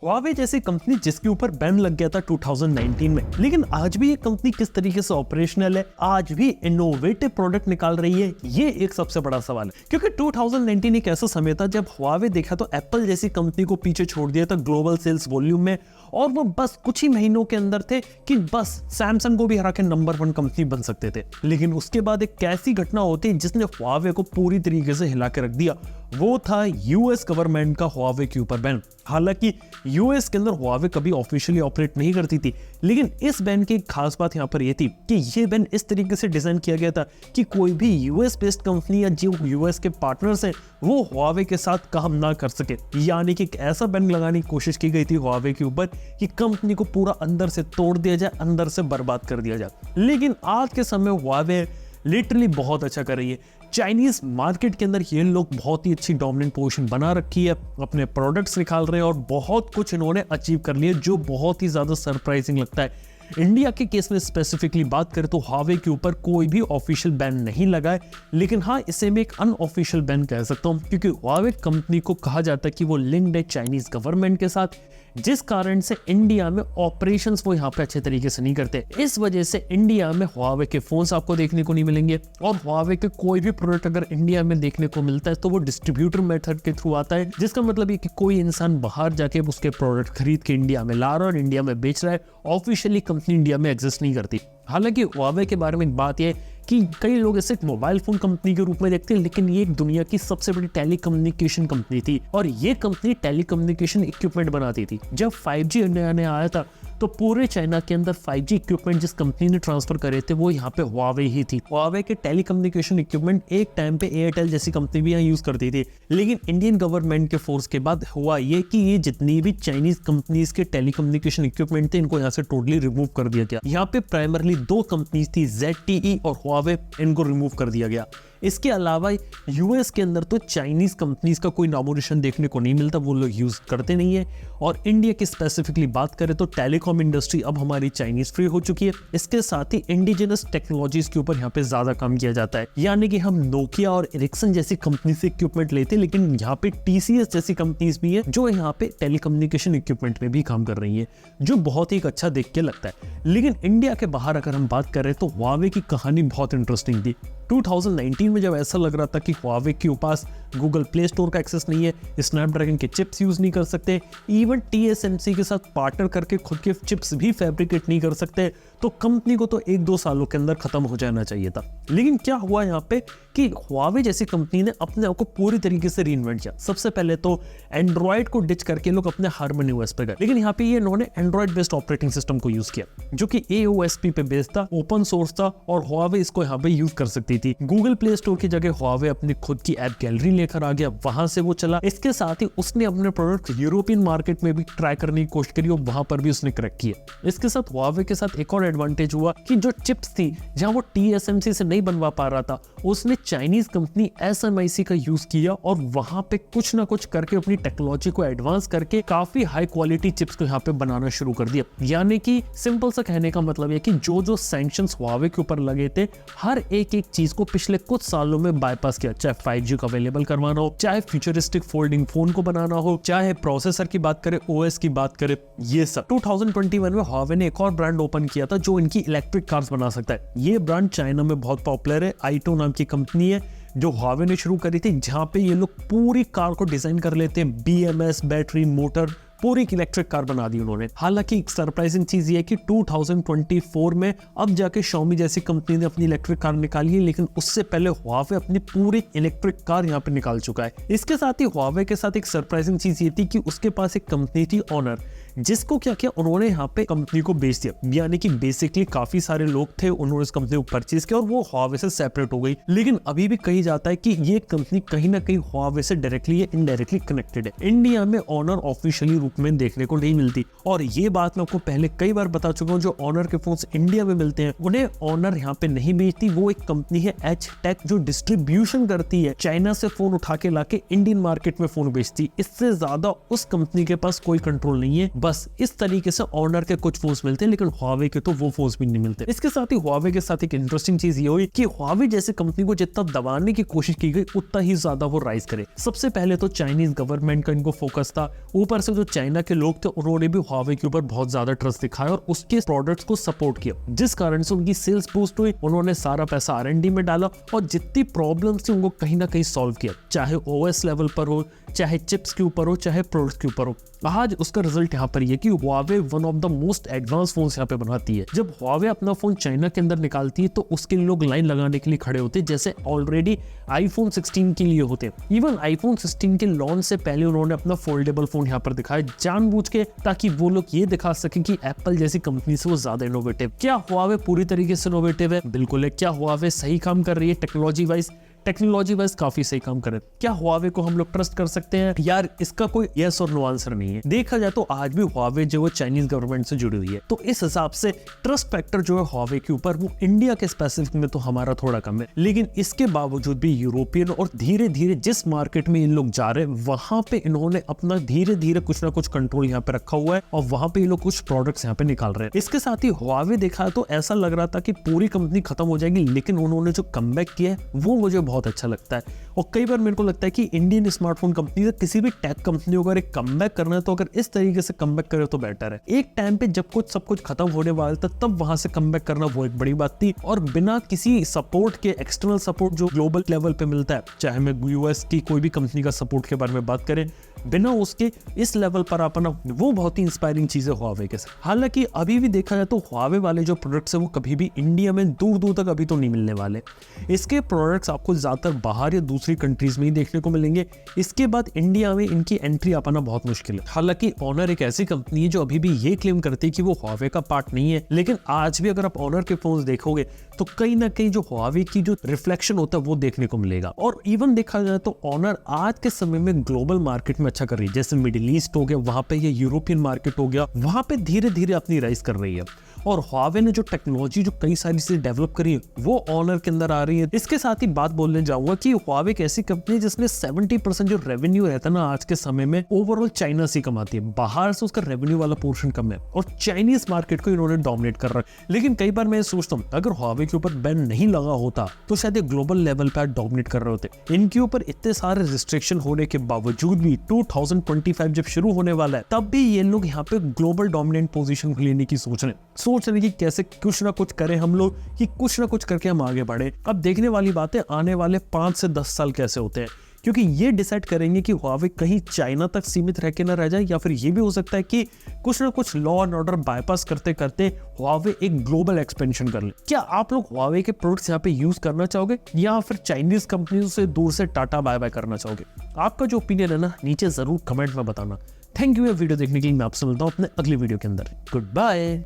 Huawei जैसी company जिसके ऊपर बैन लग गया था 2019 में, लेकिन आज भी ये कंपनी किस तरीके से ऑपरेशनल है, आज भी इनोवेटिव प्रोडक्ट निकाल रही है, ये एक सबसे बड़ा सवाल है। क्योंकि 2019 एक ऐसा समय था जब Huawei देखा तो एप्पल जैसी कंपनी को पीछे छोड़ दिया था ग्लोबल सेल्स वॉल्यूम में, और वो बस कुछ ही महीनों के अंदर थे कि बस सैमसंग को भी हरा के नंबर 1 कंपनी बन सकते थे। लेकिन उसके बाद एक कैसी घटना होती जिसने Huawei को पूरी तरीके से हिला के रख दिया, वो था यूएस गवर्नमेंट का Huawei के ऊपर बैन। हालांकि यूएस के अंदर Huawei कभी ऑफिशियली ऑपरेट नहीं करती थी, लेकिन इस बैन की खास बात यहाँ पर यह थी कि ये बैन इस तरीके से डिजाइन किया गया था कि कोई भी यूएस बेस्ड कंपनी या जो यूएस के पार्टनर्स हैं वो Huawei के साथ काम ना कर सके। यानी कि एक ऐसा बैन लगाने की कोशिश की गई थी Huawei के ऊपर कि कंपनी को पूरा अंदर से तोड़ दिया जाए, अंदर से बर्बाद कर दिया जाए। लेकिन आज के समय Huawei लिटरली बहुत अच्छा कर रही है। चाइनीज मार्केट के अंदर ये लोग बहुत ही अच्छी डोमिनेंट पोजीशन बना रखी है, अपने प्रोडक्ट्स निकाल रहे हैं और बहुत कुछ इन्होंने अचीव कर लिया जो बहुत ही ज्यादा सरप्राइजिंग लगता है। इंडिया के केस में स्पेसिफिकली बात करें तो Huawei के ऊपर कोई भी ऑफिशियल बैन नहीं लगा है, लेकिन हाँ, इसे मैं एक अनऑफिशियल बैन कह सकता हूँ क्योंकि Huawei कंपनी को कहा जाता है कि वो लिंक्ड है चाइनीज गवर्नमेंट के साथ, जिस कारण से इंडिया में ऑपरेशंस वो यहाँ पे अच्छे तरीके से नहीं करते। इस वजह से इंडिया में Huawei के फोन्स आपको देखने को नहीं मिलेंगे, और Huawei के कोई भी प्रोडक्ट अगर इंडिया में देखने को मिलता है तो वो डिस्ट्रीब्यूटर मेथड के थ्रू आता है, जिसका मतलब ये कि कोई इंसान बाहर जाके उसके प्रोडक्ट खरीद के इंडिया में ला रहा है और इंडिया में बेच रहा है। ऑफिशियली कंपनी इंडिया में एग्जिस्ट नहीं करती। हालांकि Huawei के बारे में एक बात यह कि कई लोग इसे एक मोबाइल फोन कंपनी के रूप में देखते हैं, लेकिन ये एक दुनिया की सबसे बड़ी टेलीकम्युनिकेशन कंपनी थी और ये कंपनी टेलीकम्युनिकेशन इक्विपमेंट बनाती थी। जब 5G इंडिया ने आया था तो पूरे चाइना के अंदर 5G इक्विपमेंट जिस कंपनी ने ट्रांसफर करे थे वो यहाँ पे Huawei ही थी। Huawei के टेलीकम्युनिकेशन इक्विपमेंट एक टाइम पे एयरटेल जैसी कंपनी भी यहाँ यूज करती थी, लेकिन इंडियन गवर्नमेंट के फोर्स के बाद हुआ ये कि ये जितनी भी चाइनीज कंपनीज के टेलीकम्युनिकेशन इक्विपमेंट थे इनको यहाँ से टोटली रिमूव कर दिया गया। यहाँ पे प्राइमरली 2 कंपनीज थी, ZTE और Huawei, इनको रिमूव कर दिया गया। इसके अलावा यूएस के अंदर तो चाइनीज कंपनीज का कोई नामो निशान देखने को नहीं मिलता, वो लोग यूज करते नहीं है। और इंडिया की स्पेसिफिकली बात करें तो टेलीकॉम इंडस्ट्री अब हमारी चाइनीज फ्री हो चुकी है। इसके साथ ही इंडिजिनस टेक्नोलॉजीज के ऊपर यहाँ पे ज्यादा काम किया जाता है, यानी कि हम नोकिया और एरिक्सन जैसी कंपनी से इक्विपमेंट लेते हैं, लेकिन यहाँ पे TCS जैसी कंपनीज भी है जो यहाँ पे टेलीकम्युनिकेशन इक्विपमेंट में भी काम कर रही है, जो बहुत ही अच्छा देख के लगता है। लेकिन इंडिया के बाहर अगर हम बात करें तो Huawei की कहानी बहुत इंटरेस्टिंग थी। 2019 में जब ऐसा लग रहा था कि Huawei के पास गूगल प्ले स्टोर का एक्सेस नहीं है, स्नैपड्रैगन के चिप्स यूज नहीं कर सकते, इवन TSMC के साथ पार्टनर करके खुद के चिप्स भी फैब्रिकेट नहीं कर सकते, तो कंपनी को तो 1-2 सालों के अंदर खत्म हो जाना चाहिए था। लेकिन क्या हुआ यहाँ पे कि Huawei जैसी कंपनी ने अपने आप को पूरी तरीके से रीइन्वेंट किया। सबसे पहले तो एंड्रॉइड को डिच करके लोग अपने HarmonyOS पे गए, लेकिन यहाँ पे ये इन्होंने एंड्रॉइड बेस्ड ऑपरेटिंग सिस्टम को यूज किया जो कि AOSP पे बेस्ड था, ओपन सोर्स था और Huawei इसको यहाँ पे यूज कर सकती थी। गूगल प्ले स्टोर की जगह Huawei अपनी खुद की ऐप गैलरी लेकर आ गया, वहां से वो चला। इसके साथ ही उसने अपने प्रोडक्ट यूरोपियन मार्केट में भी ट्राई करने की कोशिश करी और वहां पर भी उसने क्रैक किया। इसके साथ Huawei के साथ एक और एडवांटेज हुआ कि जो चिप्स थी जहां वो TSMC से नहीं बनवा पा रहा था, उसने चाइनीज कंपनी SMIC का यूज किया और वहां पे कुछ ना कुछ करके अपनी टेक्नोलॉजी को एडवांस करके काफी हाई क्वालिटी चिप्स को यहाँ पे बनाना शुरू कर दिया। यानी कि सिंपल सा कहने का मतलब है कि जो जो सैंक्शंस Huawei के ऊपर लगे थे, हर एक चीज को पिछले कुछ सालों में बाईपास किया। चाहे 5G को अवेलेबल करवाना हो, चाहे फ्यूचरिस्टिक फोल्डिंग फोन को बनाना हो, चाहे प्रोसेसर की बात करें, OS की बात करें, ये सब। 2021 में Huawei ने एक और ब्रांड ओपन किया था जो इनकी इलेक्ट्रिक कार्स बना सकता है। ये ब्रांड चाइना में बहुत पॉपुलर है, आइटो नाम की कंपनी है जो Huawei ने शुरू करी थी, जहां पे ये लोग पूरी कार को डिजाइन कर लेते हैं, BMS, बैटरी, मोटर, पूरी इलेक्ट्रिक कार बना दी उन्होंने। हालांकि एक सरप्राइजिंग चीज ये है कि 2024 में अब जाके Xiaomi जैसी कंपनी ने अपनी इलेक्ट्रिक कार निकाली है, लेकिन उससे पहले Huawei अपनी पूरी इलेक्ट्रिक कार यहाँ पे निकाल चुका है। इसके साथ ही Huawei के साथ एक सरप्राइजिंग चीज ये थी कि उसके पास एक कंपनी थी Honor, जिसको क्या किया उन्होंने यहाँ पे कंपनी को बेच दिया। यानी कि बेसिकली काफी सारे लोग थे, उन्होंने इस कंपनी को परचेज किया और वो Huawei से सेपरेट हो गई। लेकिन अभी भी कही जाता है कि ये कंपनी कहीं ना कहीं Huawei से डायरेक्टली या इनडायरेक्टली कनेक्टेड है। इंडिया में Honor ऑफिशियली रूप में देखने को नहीं मिलती, और ये बात मैं आपको पहले कई बार बता चुका हूँ। जो Honor के फोन्स इंडिया में मिलते हैं उन्हें Honor यहाँ पे नहीं बेचती, वो एक कंपनी है H-Tech जो डिस्ट्रीब्यूशन करती है, चाइना से फोन उठा के लाके इंडियन मार्केट में फोन बेचती। इससे ज्यादा उस कंपनी के पास कोई कंट्रोल नहीं है। बस इस तरीके से Honor के कुछ फोन्स मिलते हैं, लेकिन Huawei के तो वो फोन्स भी नहीं मिलते। इसके साथ ही Huawei के साथ एक इंटरेस्टिंग चीज ये हुई कि Huawei जैसे कंपनी को जितना दबाने की कोशिश की गई उतना ही ज्यादा वो राइज करे। सबसे पहले तो चाइनीज गवर्नमेंट का इनको फोकस था, ऊपर से जो चाइना के लोग थे उन्होंने भी हुआवे के ऊपर बहुत ज्यादा ट्रस्ट दिखाया और उसके प्रोडक्ट्स को सपोर्ट किया, जिस कारण से उनकी सेल्स बूस्ट हुई। उन्होंने सारा पैसा R&D में डाला और जितनी प्रॉब्लम्स थी उनको कहीं ना कहीं सॉल्व किया, चाहे OS लेवल पर हो, चाहे चिप्स के ऊपर हो, चाहे प्रोडक्ट्स के ऊपर हो। आज उसका रिजल्ट यहाँ पर ये कि Huawei one of the most advance phones यहाँ पे बनाती है। जब हुआवे अपना फोन चाइना के अंदर निकालती है तो उसके लिए लोग लाइन लगाने के लिए खड़े होते हैं, जैसे ऑलरेडी iPhone 16 के लिए होते हैं। इवन iPhone 16 के लॉन्च से पहले उन्होंने अपना फोल्डेबल फोन यहाँ पर दिखाया जानबूझ के, ताकि वो लोग ये दिखा सकें कि एप्पल जैसी कंपनी से वो ज्यादा इनोवेटिव। क्या हुआवे पूरी तरीके से इनोवेटिव है? बिल्कुल है। क्या हुआवे सही काम कर रही है टेक्नोलॉजी वाइज काफी सही काम करे? क्या हुआवे को हम लोग ट्रस्ट कर सकते हैं? यार इसका कोई यस और नो आंसर नहीं है। देखा जाए तो आज भी हुआवे जो है चाइनीज गवर्नमेंट से जुड़ी हुई है, तो इस हिसाब से ट्रस्ट फैक्टर जो है हुआवे के ऊपर वो इंडिया के स्पेसिफिक में तो हमारा थोड़ा कम है। लेकिन इसके बावजूद भी यूरोपियन और धीरे धीरे जिस मार्केट में इन लोग जा रहे हैं वहां पे इन्होंने अपना धीरे धीरे कुछ ना कुछ कंट्रोल यहाँ पे रखा हुआ है और वहां पे ये लोग कुछ प्रोडक्ट्स यहाँ पे निकाल रहे हैं। इसके साथ ही हुआवे देखा तो ऐसा लग रहा था कि पूरी कंपनी खत्म हो जाएगी, लेकिन उन्होंने जो कमबैक किया है वो मुझे बहुत अच्छा लगता है। और कई बार मेरे को लगता है कि इंडियन स्मार्टफोन कंपनी या किसी भी टेक कंपनी को अगर एक कमबैक करना है तो अगर इस तरीके से कमबैक करे तो बेटर है। एक टाइम पे जब सब कुछ खत्म होने वाला था तब वहां से कमबैक करना वो एक बड़ी बात थी, और बिना किसी सपोर्ट के, एक्सटर्नल सपोर्ट जो ग्लोबल लेवल पे मिलता है, चाहे मैं US की कोई भी कंपनी का सपोर्ट के बारे में बात करें, बिना उसके इस लेवल पर अपना, वो बहुत ही इंस्पायरिंग चीज है हुआवे के साथ। हालांकि अभी भी देखा जाए तो हुआवे वाले जो प्रोडक्ट्स है वो कभी भी इंडिया में दूर दूर तक अभी तो नहीं मिलने वाले। इसके प्रोडक्ट्स आपको ज्यादातर बाहर या दूसरी कंट्रीज में ही देखने को मिलेंगे। इसके बाद इंडिया में इनकी एंट्री आ पाना बहुत मुश्किल है। हालांकि ऑनर एक ऐसी कंपनी है जो अभी भी ये क्लेम करती है कि वो हुआवे का पार्ट नहीं है, लेकिन आज भी अगर आप ऑनर के फोन देखोगे तो कहीं ना कहीं जो हुआवे की जो रिफ्लेक्शन होता है वो देखने को मिलेगा। और इवन देखा जाए तो ऑनर आज के समय में ग्लोबल मार्केट में अच्छा कर रही है, जैसे मिडिल ईस्ट हो गया वहां पे, ये यूरोपियन मार्केट हो गया, वहां पे धीरे धीरे अपनी राइज कर रही है। और हुआवे ने जो टेक्नोलॉजी जो कई सारी चीजें डेवलप करी है वो ऑनर के अंदर आ रही है। इसके साथ ही बात बोलने जाऊंगा कि हुआवे एक ऐसी कंपनी है जिसने 70% जो रेवेन्यू रहता है ना आज के समय में ओवरऑल चाइना से कमाती है, बाहर से उसका रेवेन्यू वाला पोर्शन कम है और चाइनीज मार्केट को इन्होंने डोमिनेट कर रहा है। लेकिन कई बार मैं सोचता हूँ अगर हुआवे के ऊपर बैन नहीं लगा होता तो शायद ये ग्लोबल लेवल पर डोमिनेट कर रहे होते। इनके ऊपर इतने सारे रिस्ट्रिक्शन होने के बावजूद भी 2025 जब शुरू होने वाला है तब भी ये लोग यहाँ पे ग्लोबल डोमिनेंट पोजीशन लेने की सोच रहे कि कैसे कुछ ना कुछ करें हम लोग, कि कुछ ना कुछ करके हम आगे बढ़े। अब देखने वाली बात है आने वाले 5 से 10 साल कैसे होते हैं, क्योंकि ये डिसाइड करेंगे कि हुआवे कहीं चाइना तक सीमित रह के ना रह जाए, या फिर ये भी हो सकता है कि कुछ ना कुछ लॉ एंड ऑर्डर बाईपास करते करते हुआवे एक ग्लोबल एक्सपेंशन कर ले। क्या आप लोग हुआवे के प्रोडक्ट्स यहाँ पे यूज करना चाहोगे या फिर चाइनीज कंपनियों से दूर से टाटा बाय बाय करना चाहोगे? आपका जो ओपिनियन है ना नीचे जरूर कमेंट में बताना। थैंक यू ये वीडियो देखने के लिए। मैं आपसे मिलता हूँ अपने अगली वीडियो के अंदर। Good bye.